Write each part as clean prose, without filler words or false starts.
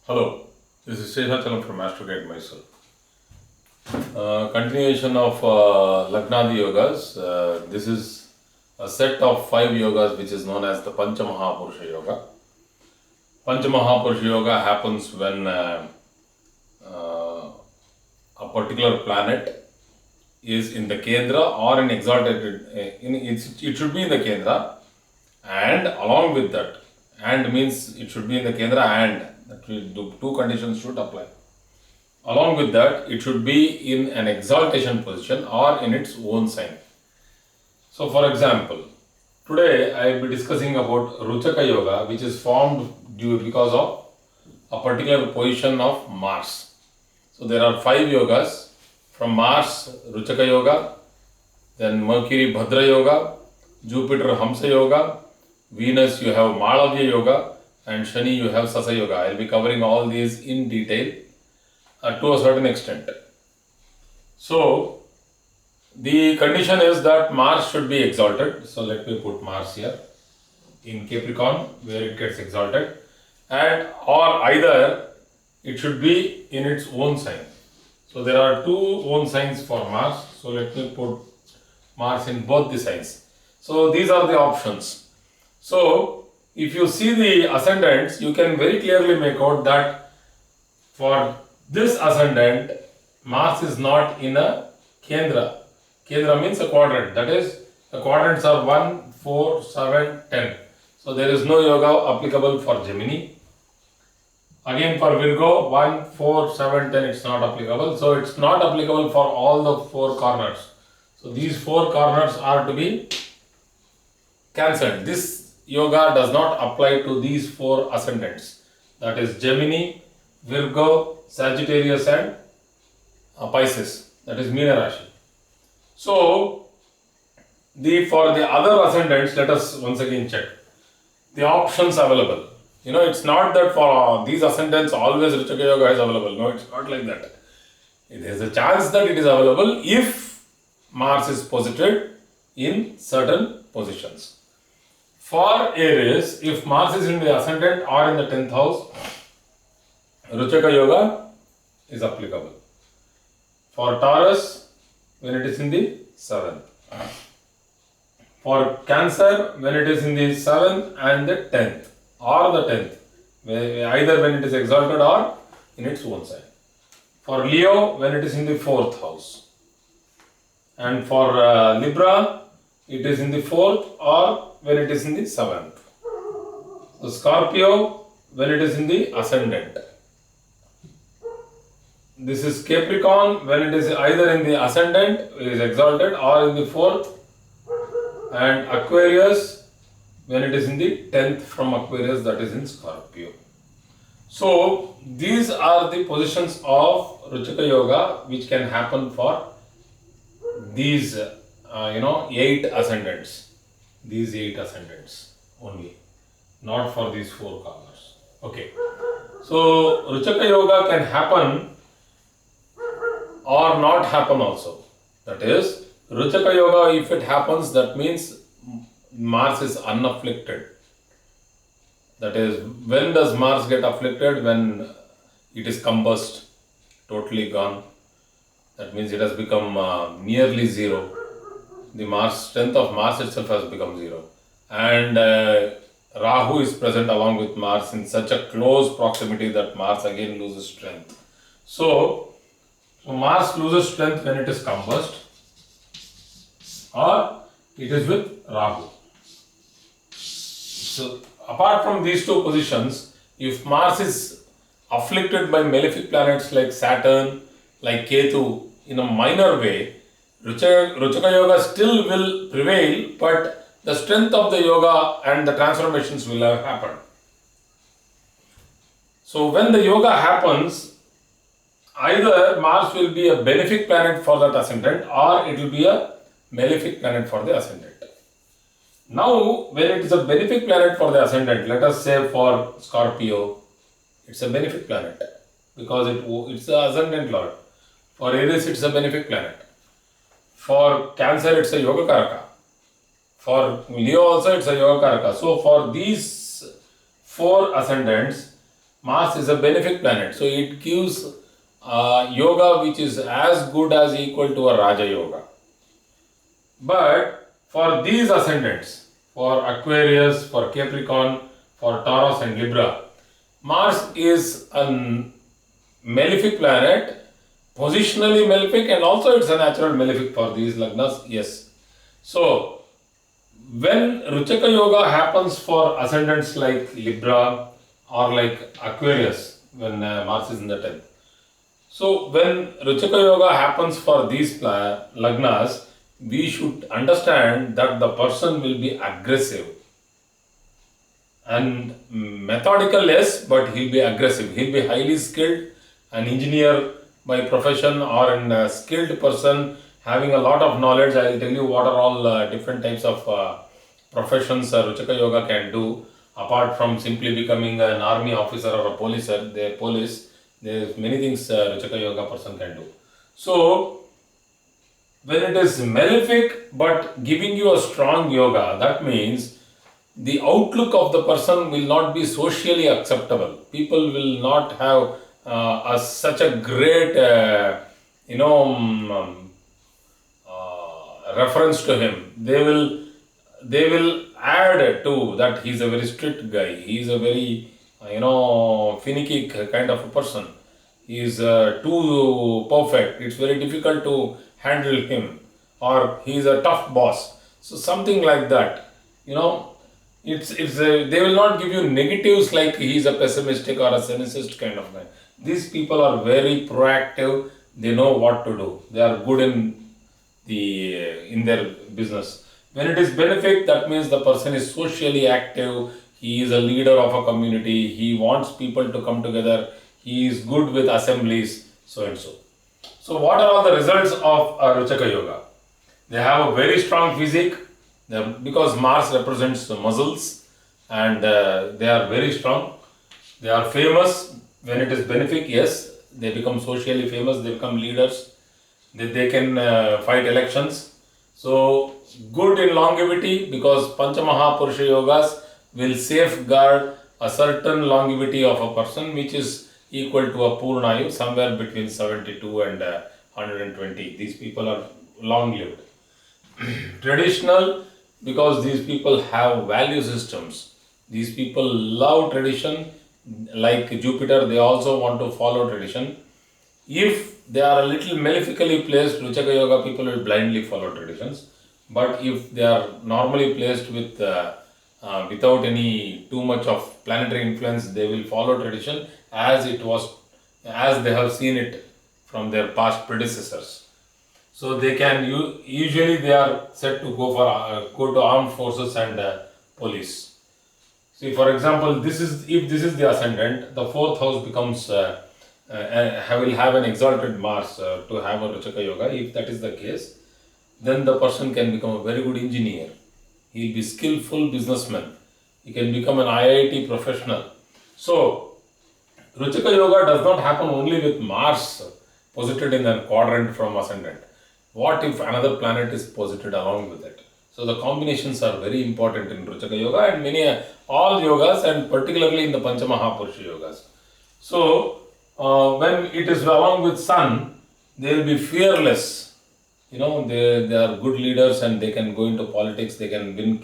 Hello, this is Seshachalam from Retrograde myself. Continuation of Lagnadi Yogas. This is a set of 5 yogas which is known as the Panch Mahapurusha Yoga. Panch Mahapurusha Yoga happens when a particular planet is in the Kendra or in exalted, it should be in the Kendra, and along with that, and means it should be in the Kendra and that two conditions should apply. Along with that, it should be in an exaltation position or in its own sign. So, for example, today I will be discussing about Ruchaka Yoga, which is formed because of a particular position of Mars. So, there are 5 yogas from Mars, Ruchaka Yoga, then Mercury, Bhadra Yoga, Jupiter, Hamsa Yoga, Venus, you have Malavya Yoga, and Shani, you have Sasa Yoga. I will be covering all these in detail to a certain extent. So, the condition is that Mars should be exalted. So, let me put Mars here in Capricorn where it gets exalted, and or either it should be in its own sign. So, there are 2 own signs for Mars. So, let me put Mars in both the signs. So, these are the options. So, if you see the ascendants, you can very clearly make out that for this ascendant, Mars is not in a Kendra. Kendra means a quadrant. That is, the quadrants are 1, 4, 7, 10. So, there is no yoga applicable for Gemini. Again, for Virgo, 1, 4, 7, 10, it's not applicable. So, it's not applicable for all the 4 corners. So, these 4 corners are to be cancelled. This yoga does not apply to these 4 ascendants. That is Gemini, Virgo, Sagittarius and Pisces. That is Meena Rashi. So, for the other ascendants, let us once again check the options available. It's not that for these ascendants always Ruchaka Yoga is available. No, it's not like that. There is a chance that it is available if Mars is posited in certain positions. For Aries, if Mars is in the ascendant or in the 10th house, Ruchaka Yoga is applicable. For Taurus, when it is in the 7th. For Cancer, when it is in the 7th and the 10th or the 10th, either when it is exalted or in its own sign. For Leo, when it is in the 4th house. And for Libra, it is in the 4th or when it is in the 7th. So, Scorpio, when it is in the ascendant. This is Capricorn, when it is either in the ascendant, it is exalted, or in the 4th. And Aquarius, when it is in the 10th from Aquarius, that is in Scorpio. So, these are the positions of Ruchaka Yoga which can happen for these 8 ascendants. These 8 ascendants only, not for these 4 corners. Okay. So, Ruchaka Yoga can happen or not happen also. That is, Ruchaka Yoga, if it happens, that means Mars is unafflicted. That is, when does Mars get afflicted? When it is combust, totally gone. That means it has become nearly 0. The strength of Mars itself has become 0. And Rahu is present along with Mars in such a close proximity that Mars again loses strength. So Mars loses strength when it is combust or it is with Rahu. So apart from these 2 positions, if Mars is afflicted by malefic planets like Saturn, like Ketu in a minor way, Ruchaka Yoga still will prevail, but the strength of the yoga and the transformations will have happened. So when the yoga happens, either Mars will be a benefic planet for that ascendant or it will be a malefic planet for the ascendant. Now, when it is a benefic planet for the ascendant, let us say for Scorpio, it's a benefic planet because it's the ascendant lord. For Aries, it's a benefic planet. For Cancer, it's a Yoga Karaka. For Leo also, it's a Yoga Karaka. So, for these 4 ascendants, Mars is a benefic planet, so it gives yoga which is as good as equal to a Raja Yoga. But for these ascendants, for Aquarius, for Capricorn, for Taurus and Libra, Mars is a malefic planet, positionally malefic, and also it's a natural malefic for these lagnas, yes. So, when Ruchaka Yoga happens for ascendants like Libra or like Aquarius, when Mars is in the 10th. So, when Ruchaka Yoga happens for these lagnas, we should understand that the person will be aggressive and methodical, yes, but he'll be aggressive. He'll be highly skilled, an engineer by profession or a skilled person having a lot of knowledge. I will tell you what are all different types of professions Ruchaka Yoga can do. Apart from simply becoming an army officer or a police, there's many things Ruchaka Yoga person can do. So, when it is malefic but giving you a strong yoga, that means the outlook of the person will not be socially acceptable. People will not have such a great, reference to him. They will add to that he's a very strict guy. He's a very, finicky kind of a person. He is too perfect. It's very difficult to handle him, or he's a tough boss. So something like that, they will not give you negatives like he's a pessimistic or a cynicist kind of guy. These people are very proactive. They know what to do. They are good in their business. When it is benefic, that means the person is socially active. He is a leader of a community. He wants people to come together. He is good with assemblies, so and so. So what are all the results of Ruchaka Yoga? They have a very strong physique because Mars represents the muscles, and they are very strong. They are famous. When it is benefic, yes, they become socially famous. They become leaders. They can fight elections. So good in longevity because Panch Mahapurusha yogas will safeguard a certain longevity of a person which is equal to a Purnayu, somewhere between 72 and 120. These people are long-lived. Traditional, because these people have value systems. These people love tradition. Like Jupiter, they also want to follow tradition. If they are a little malefically placed, Ruchaka Yoga people will blindly follow traditions. But if they are normally placed with without any too much of planetary influence, they will follow tradition as they have seen it from their past predecessors. So they can usually they are set to go to armed forces and police. See, for example, if this is the ascendant, the fourth house becomes will have an exalted Mars to have a Ruchaka Yoga. If that is the case, then the person can become a very good engineer. He will be skillful businessman. He can become an IIT professional. So, Ruchaka Yoga does not happen only with Mars posited in a quadrant from ascendant. What if another planet is posited along with it? So, the combinations are very important in Ruchaka Yoga and all yogas, and particularly in the Panch Mahapurusha yogas. So, when it is along with Sun, they will be fearless. They are good leaders and they can go into politics, they can win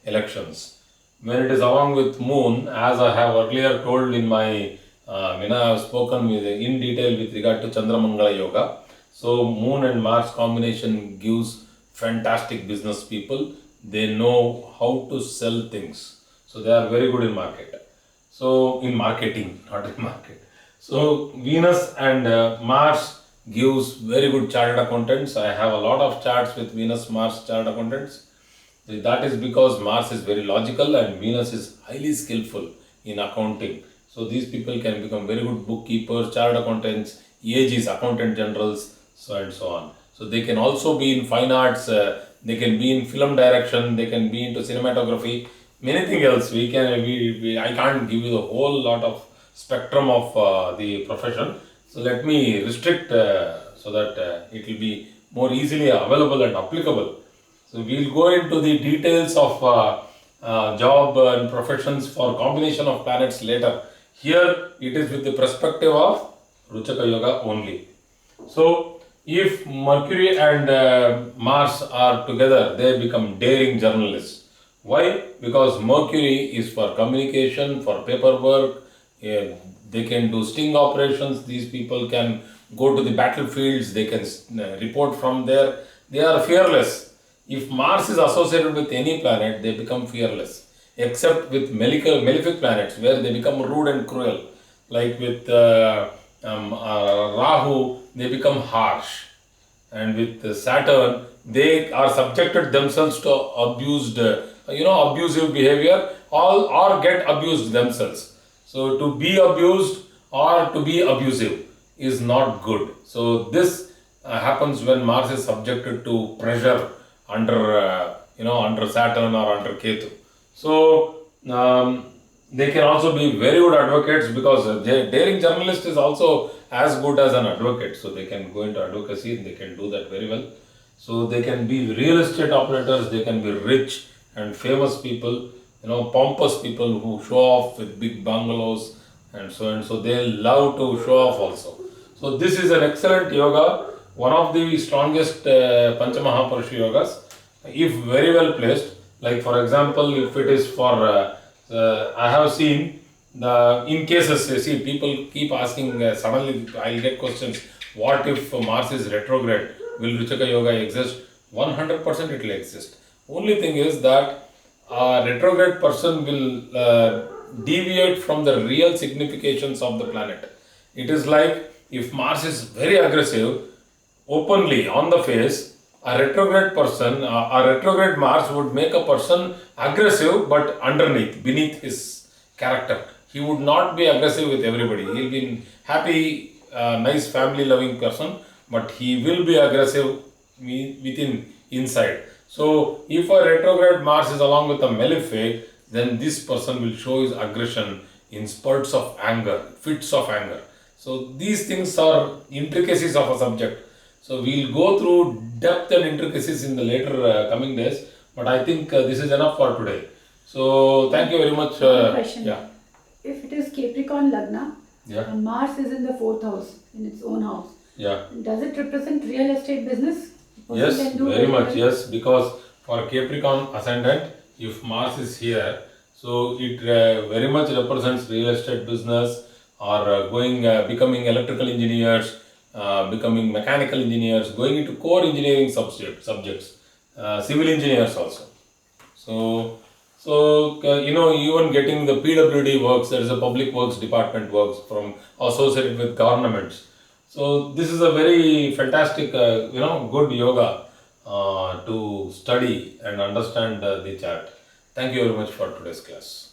elections. When it is along with Moon, as I have earlier told in my, I have spoken in detail with regard to Chandra Mangala Yoga. So, Moon and Mars combination gives fantastic business people. They know how to sell things. So, they are very good in market. So, in marketing, not in market. So, Venus and Mars gives very good chartered accountants. I have a lot of charts with Venus, Mars chartered accountants. That is because Mars is very logical and Venus is highly skillful in accounting. So these people can become very good bookkeepers, chartered accountants, EAGs, accountant generals, so and so on. So they can also be in fine arts, they can be in film direction, they can be into cinematography, many else. I can't give you the whole lot of spectrum of the profession. So let me restrict so that it will be more easily available and applicable. So we will go into the details of job and professions for combination of planets later. Here it is with the perspective of Ruchaka Yoga only. So if Mercury and Mars are together, they become daring journalists. Why? Because Mercury is for communication, for paperwork. They can do sting operations. These people can go to the battlefields. They can report from there. They are fearless. If Mars is associated with any planet, they become fearless. Except with malefic planets, where they become rude and cruel. Like with Rahu, they become harsh, and with Saturn, they are subjected themselves to abusive behavior, or get abused themselves. So to be abused or to be abusive is not good. So this happens when Mars is subjected to pressure under Saturn or under Ketu. So they can also be very good advocates, because a daring journalist is also as good as an advocate. So they can go into advocacy and they can do that very well. So they can be real estate operators, they can be rich and famous people, pompous people who show off with big bungalows and so on. So they love to show off also. So this is an excellent yoga, one of the strongest Panch Mahapurusha yogas, if very well placed. Like for example, if it is for I have seen in cases, you see, people keep asking, suddenly I'll get questions, what if Mars is retrograde? Will Ruchaka Yoga exist? 100% it will exist. Only thing is that a retrograde person will deviate from the real significations of the planet. It is like if Mars is very aggressive, openly on the face, a retrograde person, a retrograde Mars would make a person aggressive, but beneath his character. He would not be aggressive with everybody. He'll be happy, nice, family-loving person, but he will be aggressive inside. So, if a retrograde Mars is along with a malefic, then this person will show his aggression in spurts of anger, fits of anger. So, these things are intricacies of a subject. So, we'll go through depth and intricacies in the later coming days, but I think this is enough for today. So, thank you very much. Question. Yeah. If it is Capricorn Lagna, Yeah. and Mars is in the 4th house, in its own house, Yeah. does it represent real estate business? Yes, very much, yes, because for Capricorn ascendant, if Mars is here, so it very much represents real estate business, or becoming electrical engineers, becoming mechanical engineers, going into core engineering subjects, civil engineers also. So even getting the PWD works, there is a public works department works from associated with governments. So this is a very fantastic, good yoga to study and understand the chart. Thank you very much for today's class.